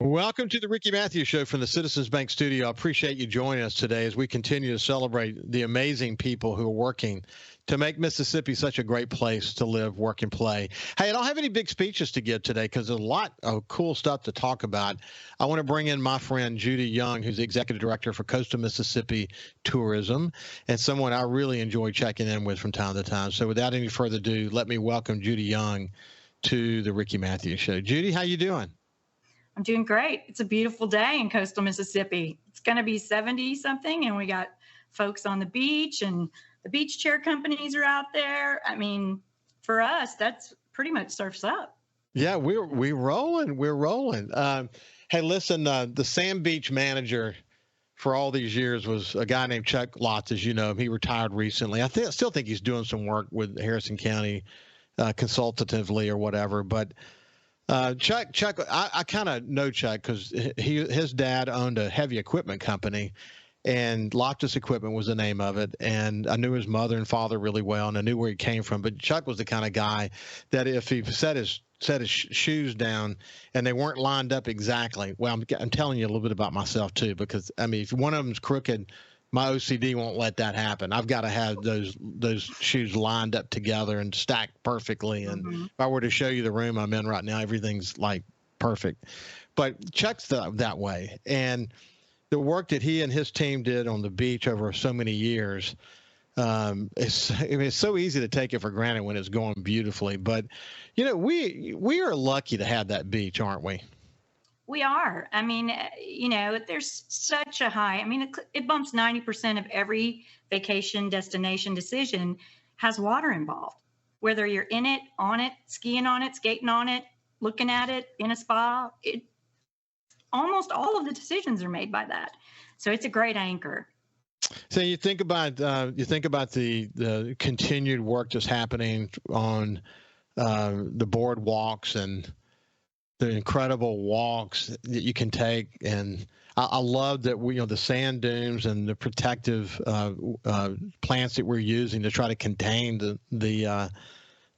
Welcome to the Ricky Matthews Show from the Citizens Bank Studio. I appreciate you joining us today as we continue to celebrate the amazing people who are working to make Mississippi such a great place to live, work, and play. Hey, I don't have any big speeches to give today because there's a lot of cool stuff to talk about. I want to bring in my friend Judy Young, who's the Executive Director for Coastal Mississippi Tourism, and someone I really enjoy checking in with from time to time. So without any further ado, let me welcome Judy Young to the Ricky Matthews Show. Judy, how you doing? I'm doing great. It's a beautiful day in coastal Mississippi. It's going to be 70 something, and we got folks on the beach, and the beach chair companies are out there. I mean, for us, that's pretty much surf's up. Yeah, we're rolling. We're rolling. Hey, listen, the Sand Beach manager for all these years was a guy named Chuck Lotz, as you know. He retired recently. I still think he's doing some work with Harrison County consultatively or whatever, but Chuck, I kind of know Chuck because his dad owned a heavy equipment company, and Loftus Equipment was the name of it. And I knew his mother and father really well, and I knew where he came from. But Chuck was the kind of guy that if he set his shoes down and they weren't lined up exactly, well, I'm telling you a little bit about myself too, because I mean, if one of them's crooked, my OCD won't let that happen. I've got to have those shoes lined up together and stacked perfectly. And if I were to show you the room I'm in right now, everything's like perfect. But Chuck's that way. And the work that he and his team did on the beach over so many years, it's so easy to take it for granted when it's going beautifully. But, you know, we are lucky to have that beach, aren't we? We are. I mean, you know, there's such a high, I mean, it bumps 90% of every vacation destination decision has water involved, whether you're in it, on it, skiing on it, skating on it, looking at it, in a spa. Almost all of the decisions are made by that. So it's a great anchor. So you think about the continued work that's happening on the boardwalks and the incredible walks that you can take, and I love that the sand dunes and the protective plants that we're using to try to contain the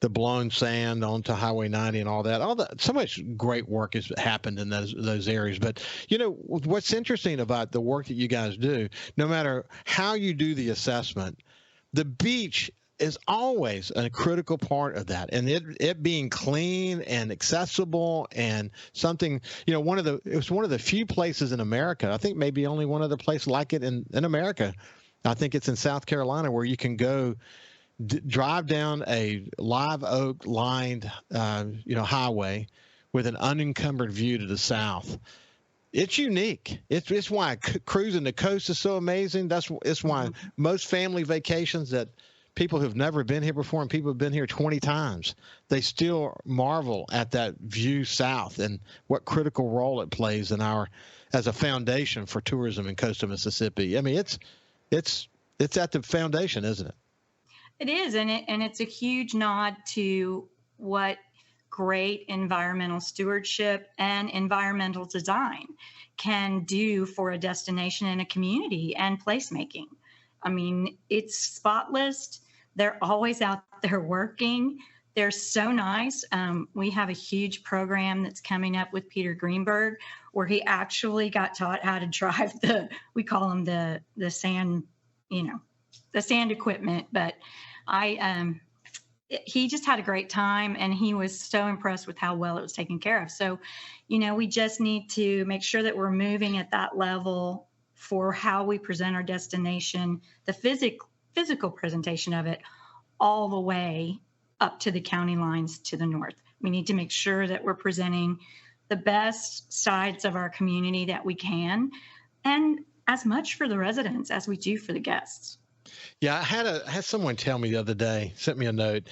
blown sand onto Highway 90 and all that. So much great work has happened in those areas. But you know what's interesting about the work that you guys do, no matter how you do the assessment, the beach is always a critical part of that, and it being clean and accessible and something, it was one of the few places in America, I think maybe only one other place like it in America. I think it's in South Carolina, where you can go drive down a live oak lined highway with an unencumbered view to the south. It's unique. It's why cruising the coast is so amazing. It's why most family vacations that people who've never been here before, and people have been here 20 times, they still marvel at that view south and what critical role it plays as a foundation for tourism in coastal Mississippi. I mean, it's at the foundation, isn't it? It is, and it's a huge nod to what great environmental stewardship and environmental design can do for a destination and a community and placemaking. I mean, it's spotless. They're always out there working. They're so nice. We have a huge program that's coming up with Peter Greenberg, where he actually got taught how to drive we call them the sand, the sand equipment. But he just had a great time, and he was so impressed with how well it was taken care of. So, we just need to make sure that we're moving at that level for how we present our destination, the physical presentation of it, all the way up to the county lines to the north. We need to make sure that we're presenting the best sides of our community that we can, and as much for the residents as we do for the guests. Yeah, I had someone tell me the other day, sent me a note.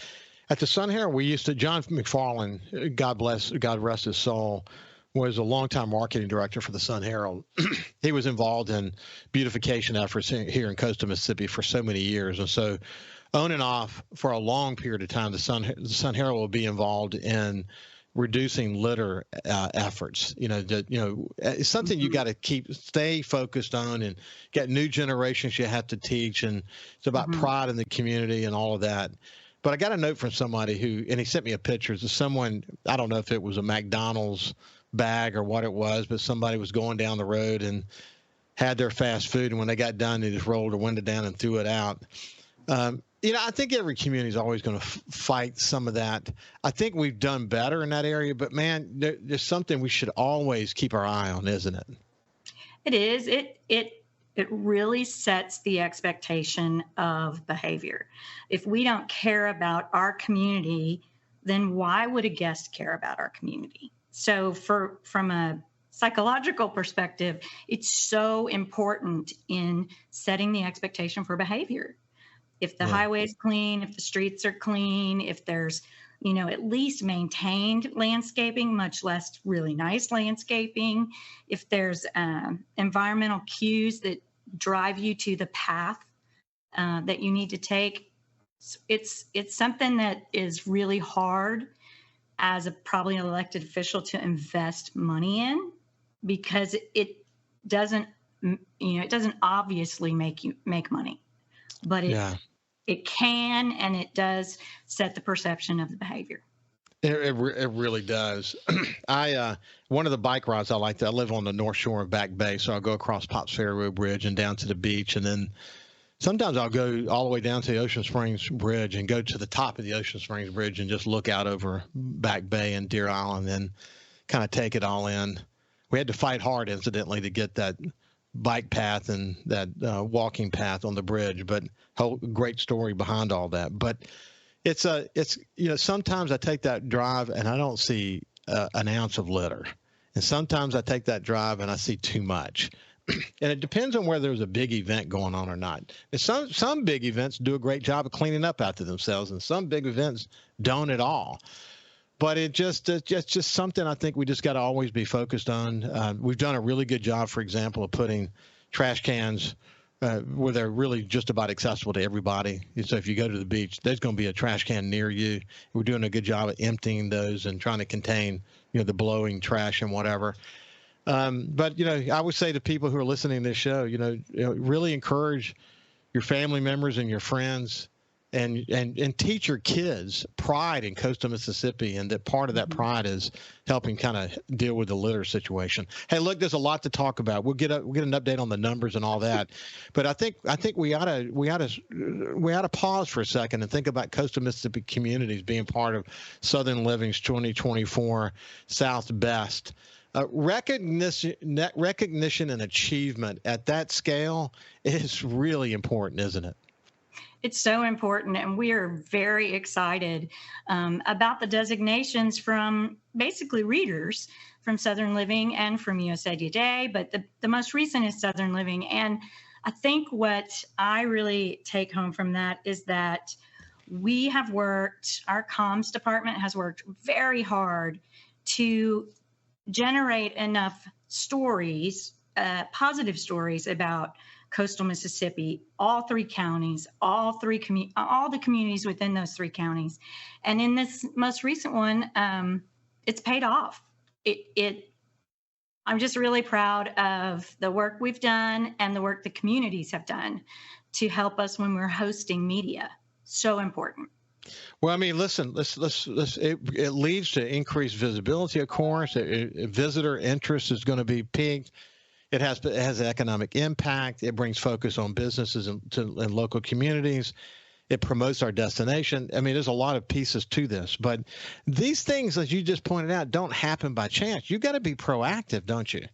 At the Sun Herald, John McFarland, God rest his soul, was a longtime marketing director for the Sun Herald. He was involved in beautification efforts here in coastal Mississippi for so many years. And so on and off for a long period of time, the Sun Herald will be involved in reducing litter efforts. It's something you got to stay focused on, and get new generations you have to teach. And it's about pride in the community and all of that. But I got a note from somebody and he sent me a picture. It's someone, I don't know if it was a McDonald's bag or what it was, but somebody was going down the road and had their fast food, and when they got done, they just rolled the window down and threw it out. I think every community is always going to fight some of that. I think we've done better in that area, but man, there's something we should always keep our eye on, isn't it? It is. It really sets the expectation of behavior. If we don't care about our community, then why would a guest care about our community? So from a psychological perspective, it's so important in setting the expectation for behavior. If the highway's clean, if the streets are clean, if there's, at least maintained landscaping, much less really nice landscaping, if there's environmental cues that drive you to the path that you need to take, it's something that is really hard as probably an elected official to invest money in, because it doesn't obviously make money, but it can, and it does set the perception of the behavior. It really does. One of the bike rides I like, I live on the North Shore of Back Bay, so I'll go across Pops Ferry Bridge and down to the beach, and then sometimes I'll go all the way down to the Ocean Springs Bridge and go to the top of the Ocean Springs Bridge and just look out over Back Bay and Deer Island and kind of take it all in. We had to fight hard, incidentally, to get that bike path and that walking path on the bridge, but whole great story behind all that. But it's sometimes I take that drive and I don't see an ounce of litter, and sometimes I take that drive and I see too much. And it depends on whether there's a big event going on or not. And some big events do a great job of cleaning up after themselves, and some big events don't at all. But it's just something I think we just got to always be focused on. We've done a really good job, for example, of putting trash cans where they're really just about accessible to everybody. So if you go to the beach, there's going to be a trash can near you. We're doing a good job of emptying those and trying to contain, the blowing trash and whatever. But I would say to people who are listening to this show, really encourage your family members and your friends, and teach your kids pride in coastal Mississippi, and that part of that pride is helping kind of deal with the litter situation. Hey, look, there's a lot to talk about. We'll get an update on the numbers and all that, but I think we ought to pause for a second and think about coastal Mississippi communities being part of Southern Living's 2024 South Best. Recognition and achievement at that scale is really important, isn't it? It's so important, and we are very excited about the designations from basically readers from Southern Living and from USA Today, but the most recent is Southern Living. And I think what I really take home from that is that our comms department has worked very hard to generate enough stories, positive stories about coastal Mississippi, all three counties, all the communities within those three counties. And in this most recent one, it's paid off. I'm just really proud of the work we've done and the work the communities have done to help us when we're hosting media. So important. Well, I mean, listen, it leads to increased visibility, of course. Visitor interest is going to be piqued. It has an economic impact. It brings focus on businesses and local communities. It promotes our destination. I mean, there's a lot of pieces to this, but these things, as you just pointed out, don't happen by chance. You got to be proactive, don't you?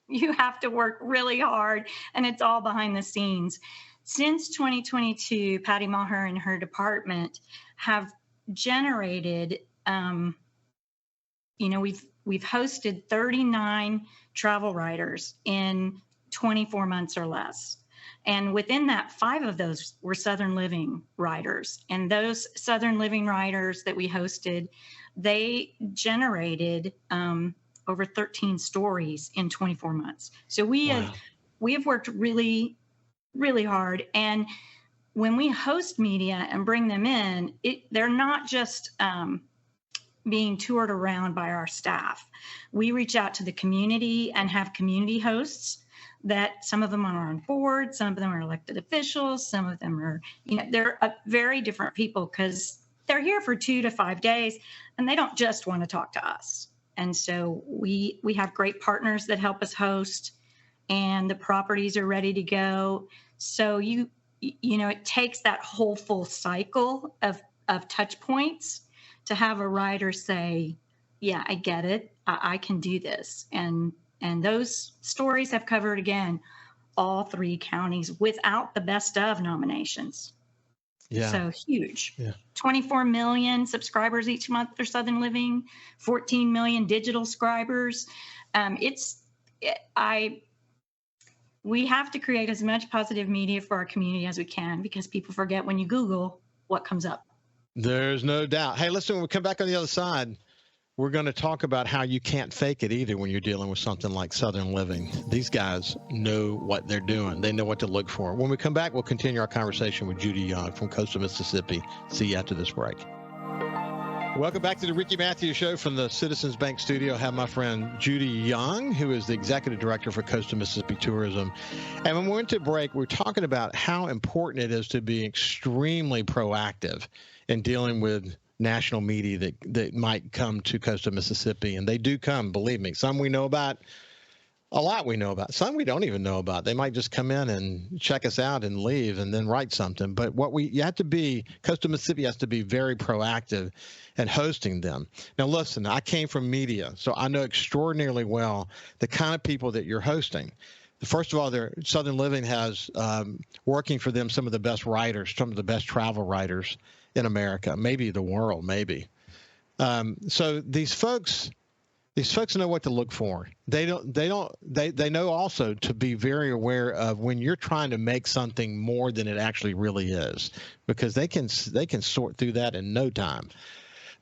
You have to work really hard, and it's all behind the scenes. Since 2022, Patty Maher and her department have generated, we've hosted 39 travel writers in 24 months or less. And within that, 5 of those were Southern Living writers. And those Southern Living writers that we hosted, they generated over 13 stories in 24 months. So we have worked really, really hard. And when we host media and bring them in, they're not just being toured around by our staff. We reach out to the community and have community hosts that some of them are on board, some of them are elected officials, some of them are, they're very different people because they're here for 2 to 5 days and they don't just want to talk to us. And so we have great partners that help us host, and the properties are ready to go. So it takes that whole full cycle of touch points to have a writer say, yeah, I get it. I can do this. And those stories have covered, again, all 3 counties without the best of nominations. Yeah. So huge. Yeah. 24 million subscribers each month for Southern Living, 14 million digital subscribers. We have to create as much positive media for our community as we can, because people forget when you Google what comes up. There's no doubt. Hey, listen, when we come back on the other side, we're going to talk about how you can't fake it either when you're dealing with something like Southern Living. These guys know what they're doing. They know what to look for. When we come back, we'll continue our conversation with Judy Young from coastal Mississippi. See you after this break. Welcome back to the Ricky Matthews Show from the Citizens Bank studio. I have my friend Judy Young, who is the Executive Director for Coastal Mississippi Tourism. And when we went to break, we're talking about how important it is to be extremely proactive in dealing with national media that might come to coastal Mississippi. And they do come, believe me. Some we know about, a lot we know about. Some we don't even know about. They might just come in and check us out and leave and then write something. But coastal Mississippi has to be very proactive in hosting them. Now, listen, I came from media, so I know extraordinarily well the kind of people that you're hosting. First of all, Southern Living has working for them some of the best writers, some of the best travel writers in America, maybe the world, maybe. So these folks know what to look for. They know also to be very aware of when you're trying to make something more than it actually really is, because they can sort through that in no time.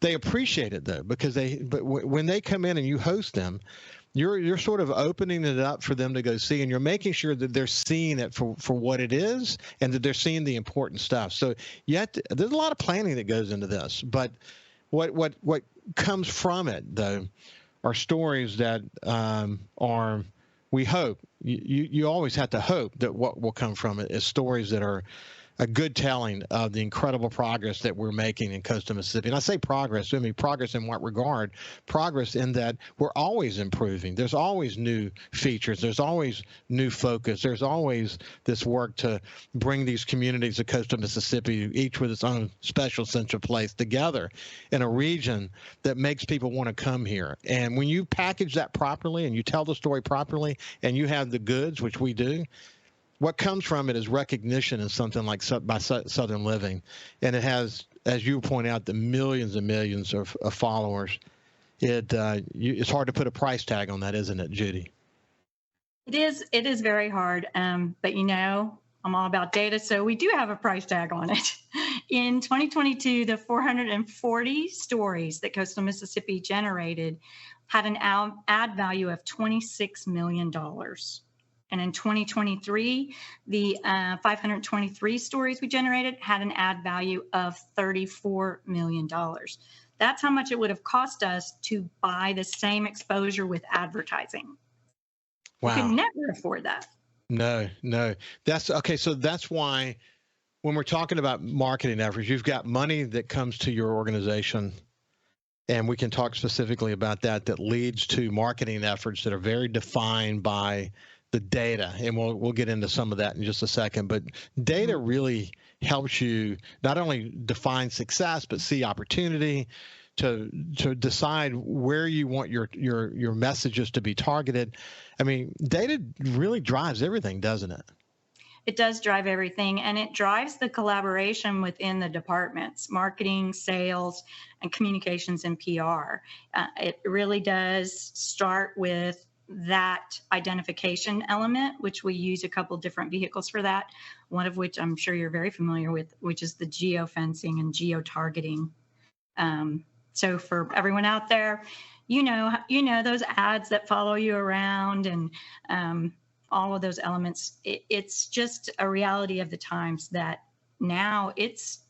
They appreciate it though, because when they come in and you host them, you're sort of opening it up for them to go see, and you're making sure that they're seeing it for what it is, and that they're seeing the important stuff. So there's a lot of planning that goes into this, but what comes from it though are stories that are, we hope, you always have to hope that what will come from it is stories that are a good telling of the incredible progress that we're making in coastal Mississippi. And I say progress, I mean progress in what regard? Progress in that we're always improving. There's always new features. There's always new focus. There's always this work to bring these communities of coastal Mississippi, each with its own special central place, together in a region that makes people want to come here. And when you package that properly and you tell the story properly and you have the goods, which we do, what comes from it is recognition in something like by Southern Living. And it has, as you point out, the millions and millions of followers. It's hard to put a price tag on that, isn't it, Judy? It is very hard. But I'm all about data, so we do have a price tag on it. In 2022, the 440 stories that coastal Mississippi generated had an ad value of $26 million. And in 2023, the 523 stories we generated had an ad value of $34 million. That's how much it would have cost us to buy the same exposure with advertising. Wow. We could never afford that. No. That's okay. So that's why when we're talking about marketing efforts, you've got money that comes to your organization, and we can talk specifically about that leads to marketing efforts that are very defined by the data, and we'll get into some of that in just a second. But data really helps you not only define success, but see opportunity, to decide where you want your messages to be targeted. I mean, data really drives everything, doesn't it? It does drive everything, and it drives the collaboration within the departments, marketing, sales, and communications and PR. It really does start with that identification element, which we use a couple different vehicles for that, one of which I'm sure you're very familiar with, which is the geofencing and geo-targeting. So for everyone out there, you know those ads that follow you around and all of those elements. It's just a reality of the times that now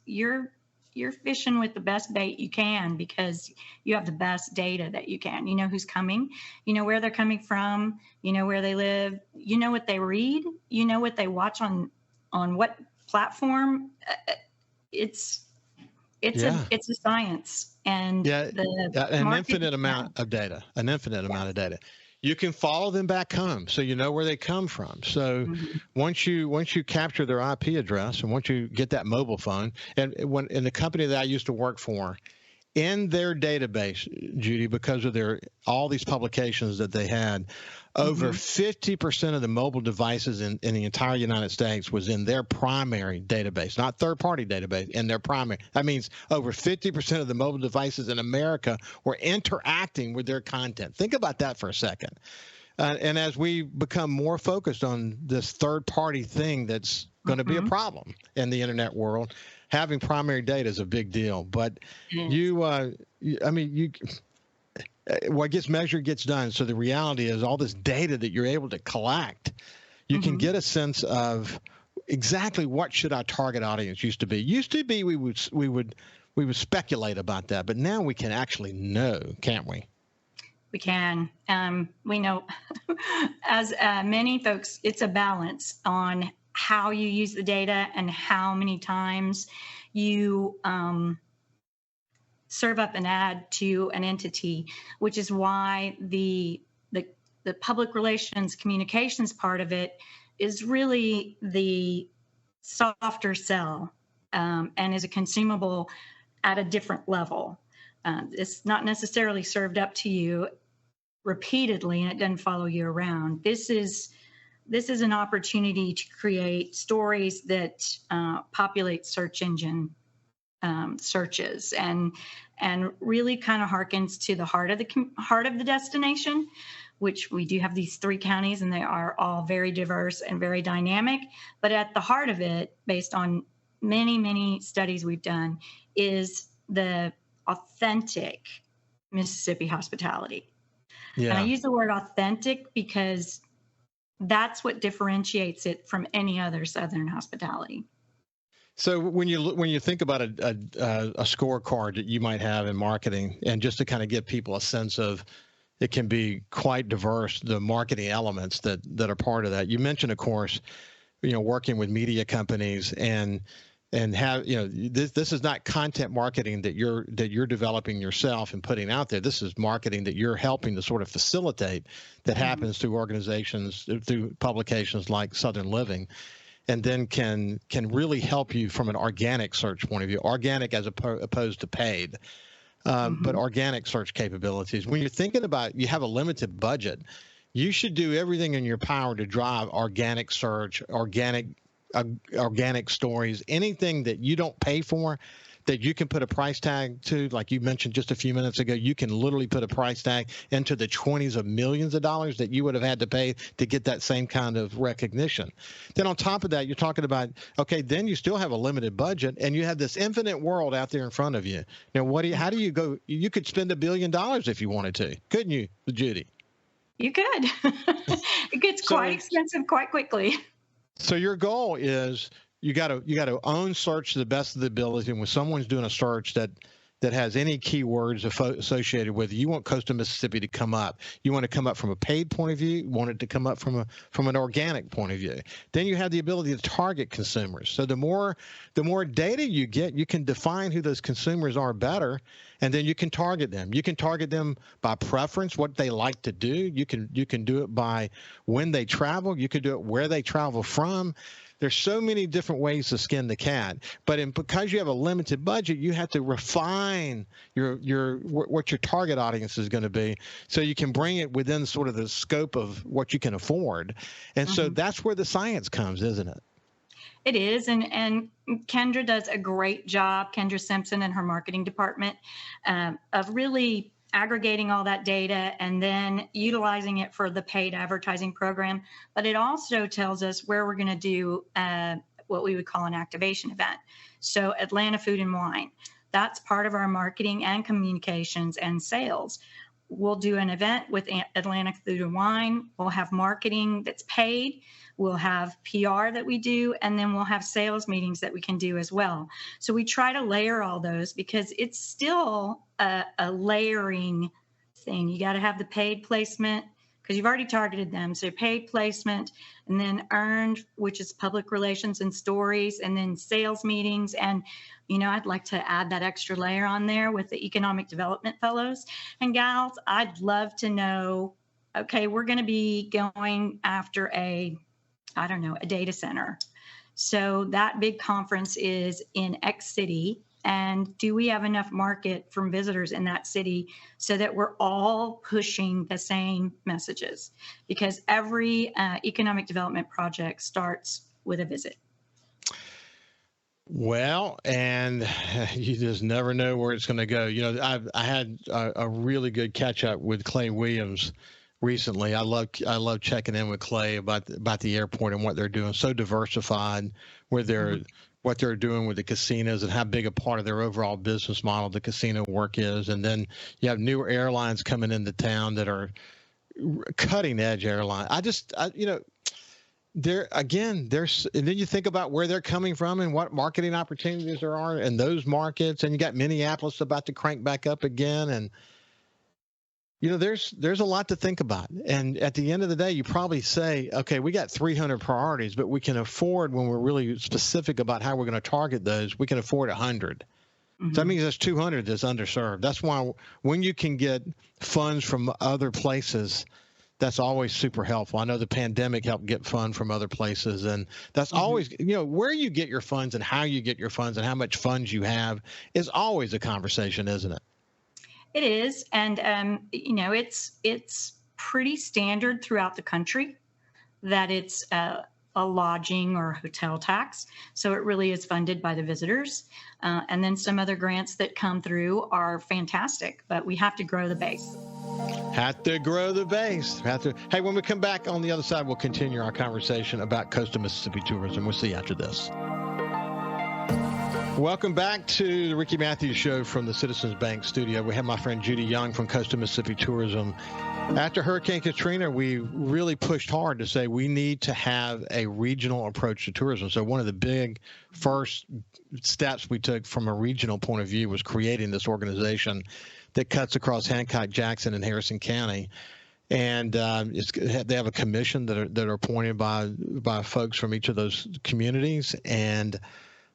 you're fishing with the best bait you can, because you have the best data that you can. You know who's coming, you know where they're coming from, you know where they live, you know what they read, you know what they watch on what platform. It's Yeah. it's a science, and Yeah, the an market. infinite amount of data, an infinite amount of data. You can follow them back home, so you know where they come from. So Mhm. once you capture their IP address, and once you get that mobile phone, and when in the company that I used to work for, in their database, Judy, because of their all these publications that they had, over Mhm. 50% of the mobile devices in the entire United States was in their primary database, not third-party database, in their primary. That means over 50% of the mobile devices in America were interacting with their content. Think about that for a second. And as we become more focused on this third-party thing that's going to be a Mhm. problem in the internet world, having primary data is a big deal. But Yes. you, I mean, what gets measured gets done. So the reality is, all this data that you're able to collect, you can Mhm. get a sense of exactly what should our target audience used to be. Used to be we would speculate about that, but now we can actually know, can't we? We can. We know, as many folks, it's a balance on how you use the data and how many times you serve up an ad to an entity, which is why the public relations communications part of it is really the softer sell, and is a consumable at a different level. It's not necessarily served up to you repeatedly, and it doesn't follow you around. This is an opportunity to create stories that populate search engine searches, and really kind of harkens to the heart of the destination, which we do have these 3 counties, and they are all very diverse and very dynamic. But at the heart of it, based on many studies we've done, is the authentic Mississippi hospitality. And I Yeah. use the word authentic because that's what differentiates it from any other Southern hospitality. So when you think about a scorecard that you might have in marketing, and just to kind of give people a sense of, it can be quite diverse, the marketing elements that are part of that. You mentioned, of course, working with media companies, and have this is not content marketing that you're developing yourself and putting out there. This is marketing that you're helping to sort of facilitate, that Mhm. happens through organizations, through publications like Southern Living, and then can really help you from an organic search point of view, organic as opposed to paid, but Mhm. organic search capabilities. When you're thinking about, you have a limited budget, you should do everything in your power to drive organic search, organic stories, anything that you don't pay for, that you can put a price tag to. Like you mentioned just a few minutes ago, you can literally put a price tag into the 20s of millions of dollars that you would have had to pay to get that same kind of recognition. Then on top of that, you're talking about, okay, then you still have a limited budget, and you have this infinite world out there in front of you. Now, how do you go? You could spend $1 billion if you wanted to, couldn't you, Judy? You could. It gets quite So expensive quite quickly. So your goal is, you got to own search to the best of the ability. And when someone's doing a search that has any keywords associated with it, you want Coastal Mississippi to come up. You want to come up from a paid point of view. You want it to come up from an organic point of view. Then you have the ability to target consumers. So the more data you get, you can define who those consumers are better, and then you can target them. You can target them by preference, what they like to do. You can do it by when they travel. You can do it where they travel from. There's so many different ways to skin the cat, but because you have a limited budget, you have to refine what your target audience is going to be, so you can bring it within sort of the scope of what you can afford. And so Mhm. that's where the science comes, isn't it? It is, and Kendra does a great job, Kendra Simpson and her marketing department, of really aggregating all that data and then utilizing it for the paid advertising program. But it also tells us where we're going to do what we would call an activation event. So Atlanta Food and Wine, that's part of our marketing and communications and sales. We'll do an event with Atlanta Food and Wine. We'll have marketing that's paid. We'll have PR that we do, and then we'll have sales meetings that we can do as well. So we try to layer all those because it's still a layering thing. You got to have the paid placement because you've already targeted them. So paid placement, and then earned, which is public relations and stories, and then sales meetings. And, I'd like to add that extra layer on there with the economic development fellows and gals. I'd love to know, okay, we're going to be going after a data center. So that big conference is in X city. And do we have enough market from visitors in that city so that we're all pushing the same messages? Because every economic development project starts with a visit. Well, and you just never know where it's going to go. I had a really good catch up with Clay Williams recently. I love checking in with Clay about the airport and what they're doing. So diversified, what they're doing with the casinos and how big a part of their overall business model the casino work is. And then you have new airlines coming into town that are cutting edge airlines. And then you think about where they're coming from and what marketing opportunities there are in those markets. And you got Minneapolis about to crank back up again. And, there's a lot to think about. And at the end of the day, you probably say, okay, we got 300 priorities, but we can afford, when we're really specific about how we're going to target those, we can afford 100. Mm-hmm. So that means there's 200 that's underserved. That's why when you can get funds from other places, that's always super helpful. I know the pandemic helped get funds from other places, and that's always, where you get your funds and how you get your funds and how much funds you have is always a conversation, isn't it? It is. And, it's pretty standard throughout the country that it's a lodging or hotel tax. So it really is funded by the visitors. And then some other grants that come through are fantastic, but we have to grow the base. Have to grow the base. Hey, when we come back on the other side, we'll continue our conversation about coastal Mississippi tourism. We'll see you after this. Welcome back to the Ricky Matthews Show from the Citizens Bank studio. We have my friend Judy Young from Coastal Mississippi Tourism. After Hurricane Katrina, we really pushed hard to say we need to have a regional approach to tourism. So one of the big first steps we took from a regional point of view was creating this organization that cuts across Hancock, Jackson, and Harrison County. And they have a commission that are appointed by folks from each of those communities, and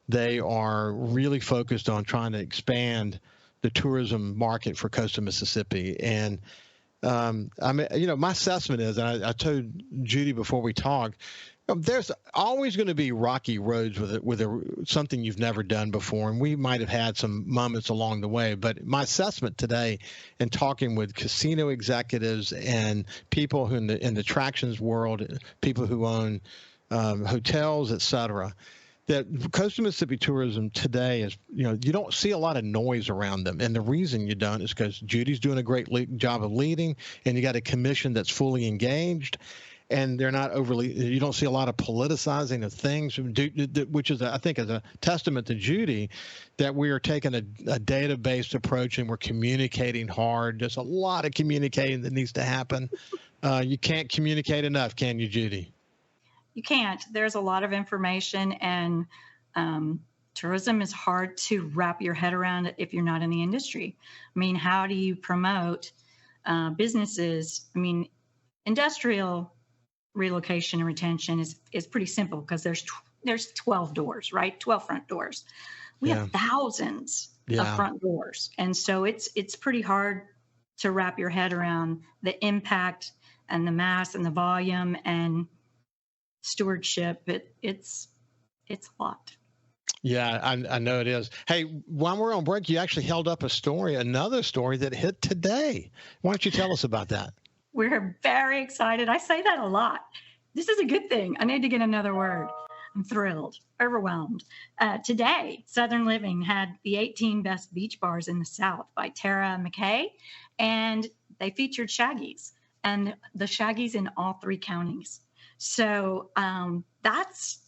they are really focused on trying to expand the tourism market for coastal Mississippi. And my assessment is, and I told Judy before we talked, there's always going to be rocky roads with something you've never done before, and we might have had some moments along the way. But my assessment today, in talking with casino executives and people who in the attractions world, people who own hotels, et cetera, that coastal Mississippi tourism today is, you don't see a lot of noise around them. And the reason you don't is because Judy's doing a great job of leading, and you got a commission that's fully engaged, and they're not you don't see a lot of politicizing of things, which is, I think, is a testament to Judy that we are taking a data-based approach and we're communicating hard. There's a lot of communicating that needs to happen. You can't communicate enough, can you, Judy? You can't. There's a lot of information, and tourism is hard to wrap your head around if you're not in the industry. I mean, how do you promote businesses? I mean, industrial relocation and retention is pretty simple because there's 12 doors, right? 12 front doors. We have thousands of front doors. And so it's pretty hard to wrap your head around the impact and the mass and the volume and stewardship. It's a lot. Yeah, I know it is. Hey, while we're on break, you actually held up another story that hit today. Why don't you tell us about that? We're very excited. I say that a lot. This is a good thing. I need to get another word. I'm thrilled, overwhelmed. Today, Southern Living had the 18 best beach bars in the South by Tara McKay, and they featured Shaggy's, and the Shaggy's in all 3 counties. So that's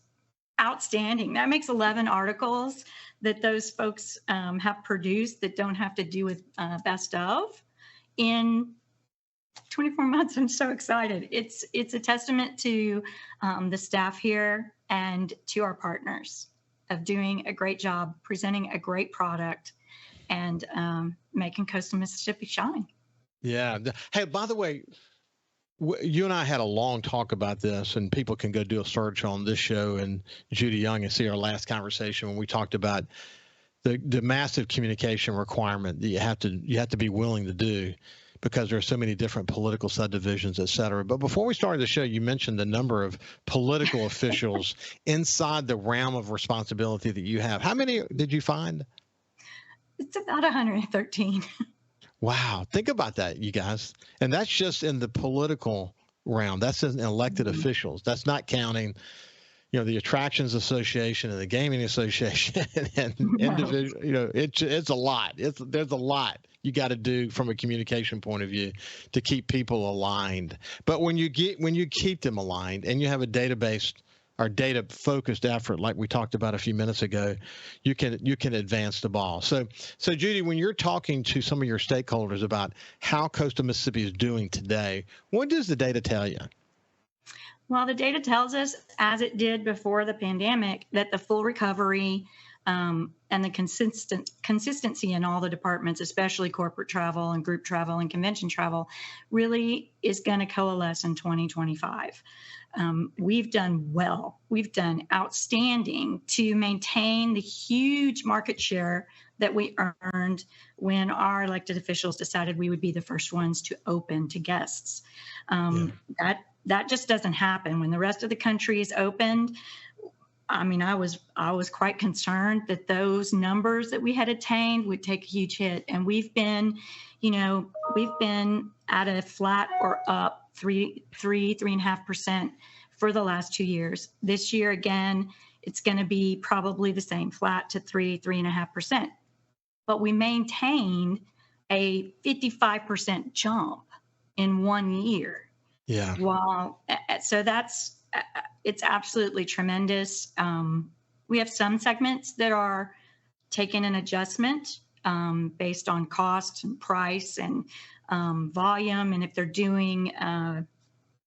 outstanding. That makes 11 articles that those folks have produced that don't have to do with best of in 24 months. I'm so excited. It's a testament to the staff here and to our partners of doing a great job, presenting a great product, and making coastal Mississippi shine. Yeah. Hey, by the way, You and I had a long talk about this, and people can go do a search on this show and Judy Young and see our last conversation when we talked about the massive communication requirement that you have to be willing to do, because there are so many different political subdivisions, et cetera. But before we started the show, you mentioned the number of political officials inside the realm of responsibility that you have. How many did you find? It's about 113. Wow. Think about that, you guys. And that's just in the political realm. That's in elected officials. That's not counting, the Attractions Association and the Gaming Association and individual, it's a lot. There's a lot you got to do from a communication point of view to keep people aligned. But when you keep them aligned and you have a database or data focused effort like we talked about a few minutes ago, you can advance the ball. So Judy, when you're talking to some of your stakeholders about how coastal Mississippi is doing today, what does the data tell you? Well, the data tells us, as it did before the pandemic, that the full recovery and the consistency in all the departments, especially corporate travel and group travel and convention travel, really is going to coalesce in 2025. We've done well. We've done outstanding to maintain the huge market share that we earned when our elected officials decided we would be the first ones to open to guests. That just doesn't happen. When the rest of the country is opened, I mean, I was quite concerned that those numbers that we had attained would take a huge hit. And we've been at a flat or up 3.5% for the last 2 years. This year, again, it's going to be probably the same, flat to 3.5%. But we maintained a 55% jump in 1 year. Yeah. Wow. So it's absolutely tremendous. We have some segments that are taking an adjustment based on cost and price and volume, and if they're doing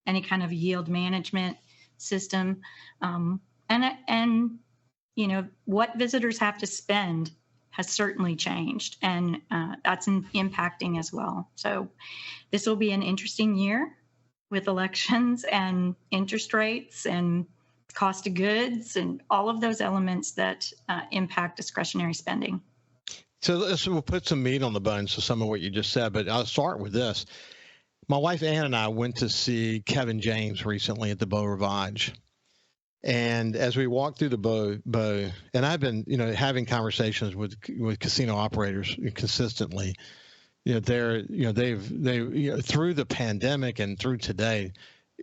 any kind of yield management system, and what visitors have to spend has certainly changed, and that's impacting as well. So this will be an interesting year with elections and interest rates and cost of goods and all of those elements that impact discretionary spending. So we'll put some meat on the bones to some of what you just said, but I'll start with this. My wife Ann and I went to see Kevin James recently at the Beau Rivage. And as we walked through the Beau, and I've been, having conversations with casino operators consistently, they've through the pandemic and through today,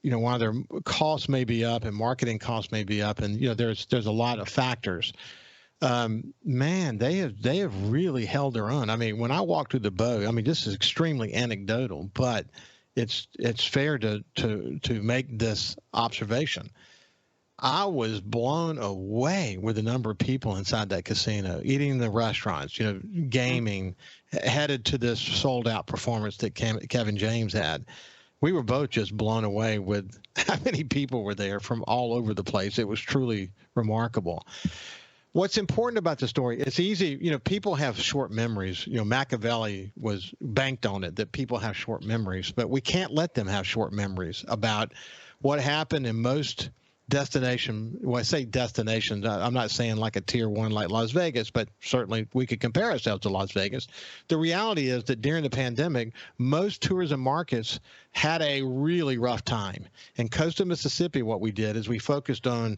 while their costs may be up and marketing costs may be up, and there's a lot of factors. Man, they have really held their own. I mean, when I walked through the Beau, this is extremely anecdotal, but it's fair to make this observation. I was blown away with the number of people inside that casino, eating in the restaurants, gaming, headed to this sold-out performance that Kevin James had. We were both just blown away with how many people were there from all over the place. It was truly remarkable. What's important about the story, it's easy, people have short memories. Machiavelli was banked on it, that people have short memories, but we can't let them have short memories about what happened in most when I say destinations, I'm not saying like a tier one like Las Vegas, but certainly we could compare ourselves to Las Vegas. The reality is that during the pandemic, most tourism markets had a really rough time. In coastal Mississippi, what we did is we focused on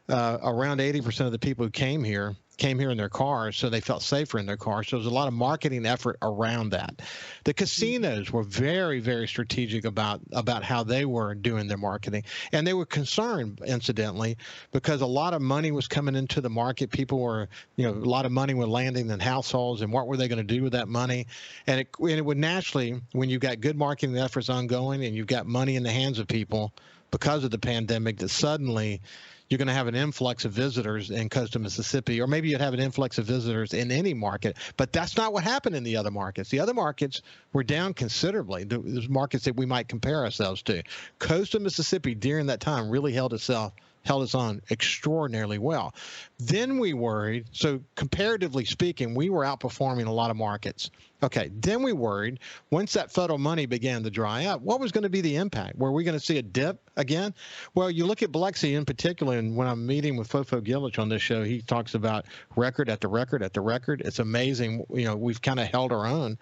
around 80% of the people who came here in their cars, so they felt safer in their cars. So there's a lot of marketing effort around that. The casinos were very, very strategic about how they were doing their marketing. And they were concerned, incidentally, because a lot of money was coming into the market. People were, a lot of money was landing in households, and what were they going to do with that money? And it would naturally, when you've got good marketing efforts ongoing and you've got money in the hands of people because of the pandemic, that suddenly you're going to have an influx of visitors in coastal Mississippi, or maybe you'd have an influx of visitors in any market. But that's not what happened in the other markets. The other markets were down considerably, the markets that we might compare ourselves to. Coastal Mississippi during that time really held itself held its own extraordinarily well. Then we worried, so comparatively speaking, we were outperforming a lot of markets. Okay, then we worried once that federal money began to dry up, what was going to be the impact? Were we going to see a dip again? Well, you look at Biloxi in particular, and when I'm meeting with Fofo Gillich on this show, he talks about record after record after record. It's amazing. We've kind of held our own.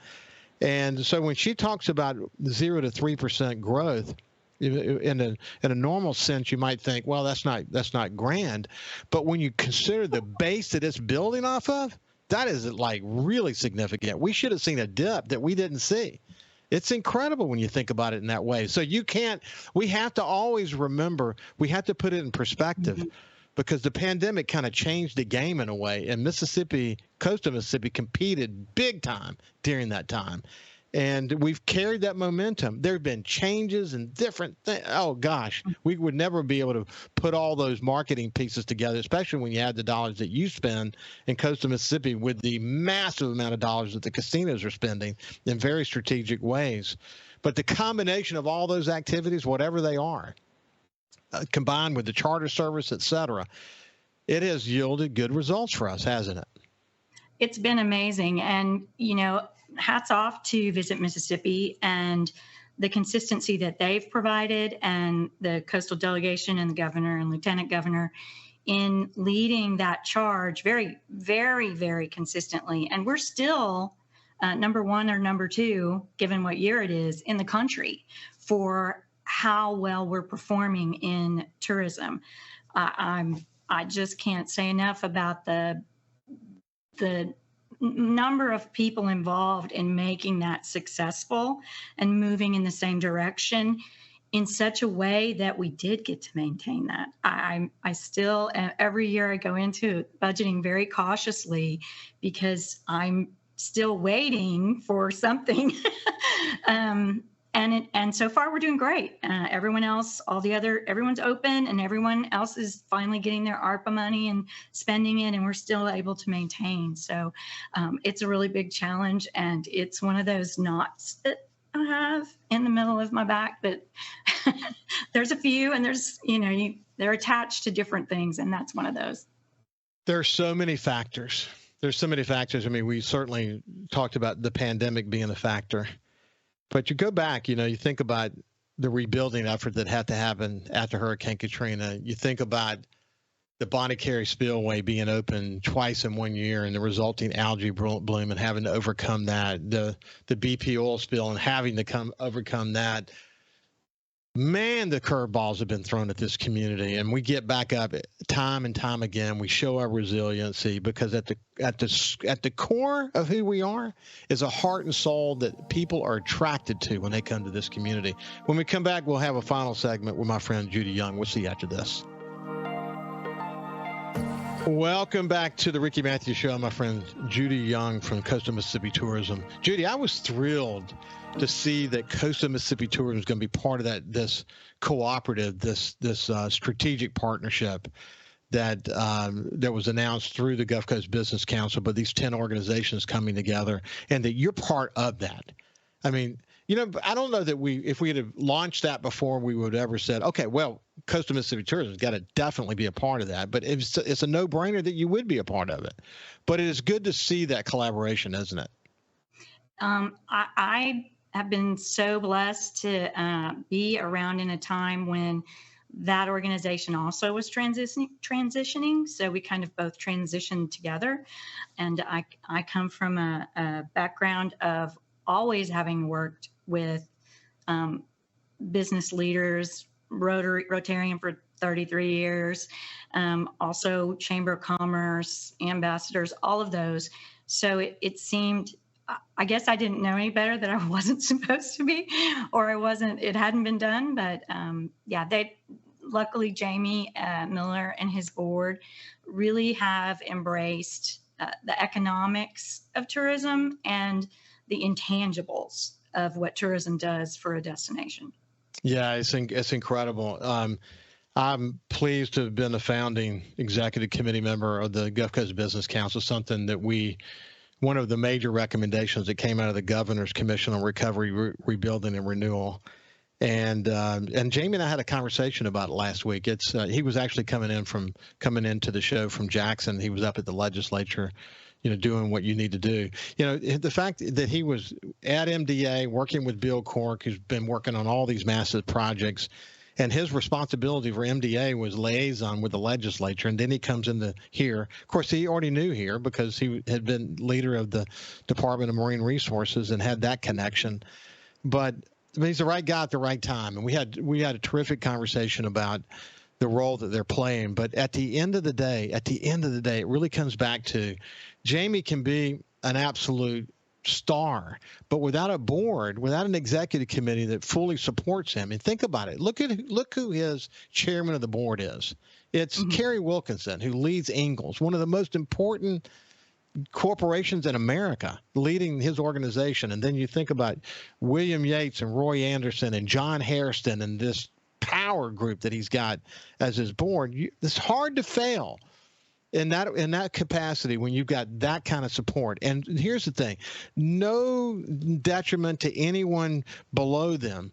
And so when she talks about 0 to 3% growth, in a normal sense, you might think, well, that's not grand. But when you consider the base that it's building off of, that is like really significant. We should have seen a dip that we didn't see. It's incredible when you think about it in that way. So we have to always remember, we have to put it in perspective, because the pandemic kind of changed the game in a way. And coastal Mississippi competed big time during that time. And we've carried that momentum. There have been changes and different things. Oh, gosh, we would never be able to put all those marketing pieces together, especially when you add the dollars that you spend in coastal Mississippi with the massive amount of dollars that the casinos are spending in very strategic ways. But the combination of all those activities, whatever they are, combined with the charter service, et cetera, it has yielded good results for us, hasn't it? It's been amazing. And, hats off to Visit Mississippi and the consistency that they've provided, and the coastal delegation and the governor and lieutenant governor in leading that charge very, very, very consistently. And we're still number one or number two, given what year it is, in the country for how well we're performing in tourism. I just can't say enough about the number of people involved in making that successful and moving in the same direction in such a way that we did get to maintain that. I still, every year I go into budgeting very cautiously because I'm still waiting for something. And so far we're doing great. Everyone else, everyone's open, and everyone else is finally getting their ARPA money and spending it, and we're still able to maintain. So it's a really big challenge, and it's one of those knots that I have in the middle of my back. But there's a few, and they're attached to different things, and that's one of those. There are so many factors. I mean, we certainly talked about the pandemic being a factor. But you go back, you think about the rebuilding effort that had to happen after Hurricane Katrina. You think about the Bonnet Carré Spillway being open twice in 1 year and the resulting algae bloom and having to overcome that, the BP oil spill and having to overcome that. Man, the curveballs have been thrown at this community, and we get back up time and time again. We show our resiliency because at the core of who we are is a heart and soul that people are attracted to when they come to this community. When we come back, we'll have a final segment with my friend Judy Young. We'll see you after this. Welcome back to the Ricky Matthews Show. My friend Judy Young from Coastal Mississippi Tourism. Judy, I was thrilled to see that Coastal Mississippi Tourism is going to be part of this cooperative, this strategic partnership that was announced through the Gulf Coast Business Council, but these 10 organizations coming together, and that you're part of that. I mean, I don't know that if we had launched that before, we would have ever said, okay, well, Coastal Mississippi Tourism has got to definitely be a part of that. But it's a no-brainer that you would be a part of it. But it is good to see that collaboration, isn't it? I have been so blessed to be around in a time when that organization also was transitioning. So we kind of both transitioned together. And I come from a background of always having worked with business leaders, Rotarian for 33 years, also Chamber of Commerce, ambassadors, all of those. So it seemed, I guess I didn't know any better that I wasn't supposed to be, or it hadn't been done. But luckily Jamie Miller and his board really have embraced the economics of tourism and the intangibles of what tourism does for a destination. Yeah, it's incredible. I'm pleased to have been a founding executive committee member of the Gulf Coast Business Council, something that one of the major recommendations that came out of the Governor's Commission on Recovery, Rebuilding, and Renewal And Jamie and I had a conversation about it last week. It's he was actually coming into the show from Jackson. He was up at the legislature, doing what you need to do. The fact that he was at MDA working with Bill Cork, who's been working on all these massive projects, and his responsibility for MDA was liaison with the legislature. And then he comes into here. Of course, he already knew here because he had been leader of the Department of Marine Resources and had that connection. But he's the right guy at the right time. And we had a terrific conversation about the role that they're playing. But at the end of the day, it really comes back to Jamie can be an absolute star, but without a board, without an executive committee that fully supports him. And think about it. Look who his chairman of the board is. It's Kerry Wilkinson, who leads Ingalls, one of the most important corporations in America, leading his organization. And then you think about William Yates and Roy Anderson and John Hairston and this power group that he's got as his board. It's hard to fail in that capacity when you've got that kind of support. And here's the thing, no detriment to anyone below them,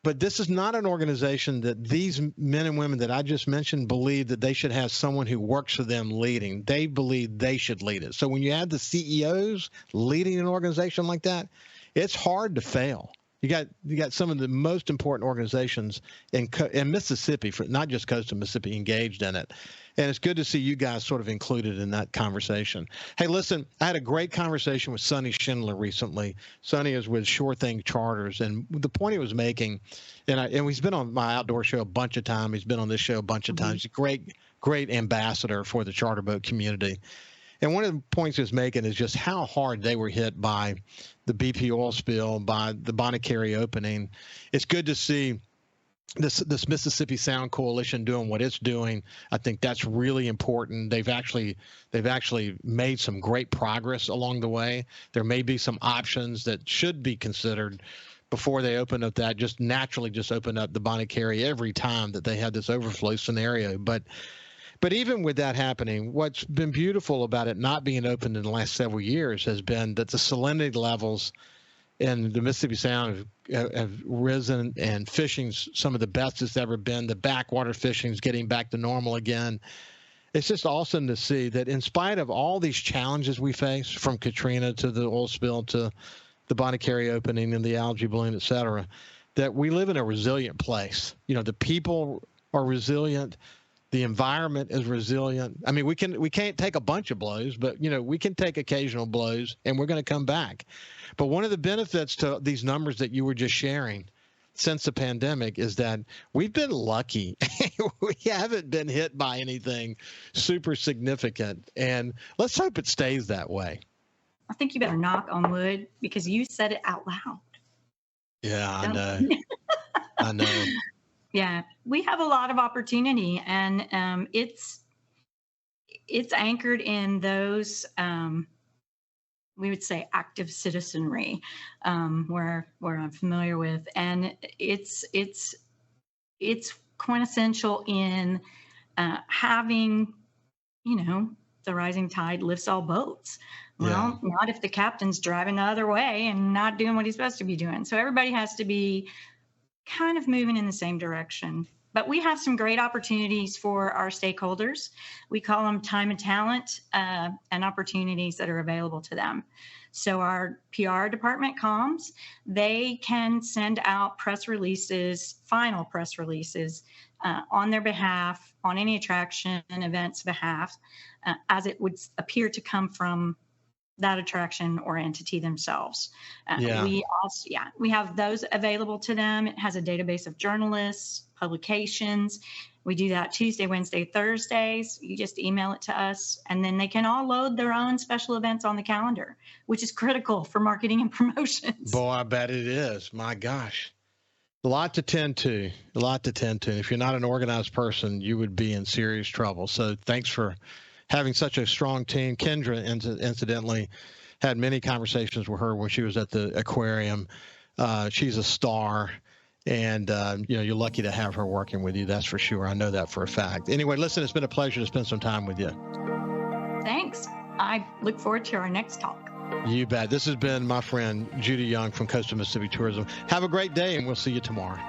but this is not an organization that these men and women that I just mentioned believe that they should have someone who works for them leading. They believe they should lead it. So when you have the CEOs leading an organization like that, it's hard to fail. You got some of the most important organizations in Mississippi, not just coastal Mississippi, engaged in it. And it's good to see you guys sort of included in that conversation. Hey, listen, I had a great conversation with Sonny Schindler recently. Sonny is with Sure Thing Charters, and the point he was making, and he's been on my outdoor show a bunch of times. He's been on this show a bunch of times. He's a great ambassador for the charter boat community. And one of the points he was making is just how hard they were hit by the BP oil spill, by the Bonnet Carré opening. It's good to see this Mississippi Sound Coalition doing what it's doing. I think that's really important. They've actually made some great progress along the way. There may be some options that should be considered before they open up that, just naturally just open up the Bonnet Carré every time that they had this overflow scenario. But even with that happening, what's been beautiful about it not being opened in the last several years has been that the salinity levels in the Mississippi Sound have risen, and fishing's some of the best it's ever been. The backwater fishing's getting back to normal again. It's just awesome to see that in spite of all these challenges we face, from Katrina to the oil spill to the Bonnet Carré opening and the algae bloom, et cetera, that we live in a resilient place. The people are resilient. The environment is resilient. I mean, we can't take a bunch of blows, but we can take occasional blows, and we're going to come back. But one of the benefits to these numbers that you were just sharing since the pandemic is that we've been lucky. We haven't been hit by anything super significant, and let's hope it stays that way. I think you better knock on wood because you said it out loud. Yeah, I know. I know. Yeah, we have a lot of opportunity, and it's anchored in those we would say active citizenry, where I'm familiar with, and it's quintessential in having, the rising tide lifts all boats. Well, not if the captain's driving the other way and not doing what he's supposed to be doing. So everybody has to be kind of moving in the same direction. But we have some great opportunities for our stakeholders. We call them time and talent and opportunities that are available to them. So our PR department, comms, they can send out press releases, final press releases on their behalf, on any attraction and event's behalf, as it would appear to come from that attraction or entity themselves. We have those available to them. It has a database of journalists, publications. We do that Tuesday, Wednesday, Thursdays. You just email it to us, and then they can all load their own special events on the calendar, which is critical for marketing and promotions. Boy, I bet it is. My gosh. A lot to tend to. If you're not an organized person, you would be in serious trouble. So thanks for having such a strong team. Kendra, incidentally, had many conversations with her when she was at the aquarium. She's a star, and you're lucky to have her working with you. That's for sure. I know that for a fact. Anyway, listen, it's been a pleasure to spend some time with you. Thanks. I look forward to our next talk. You bet. This has been my friend Judy Young from Coastal Mississippi Tourism. Have a great day, and we'll see you tomorrow.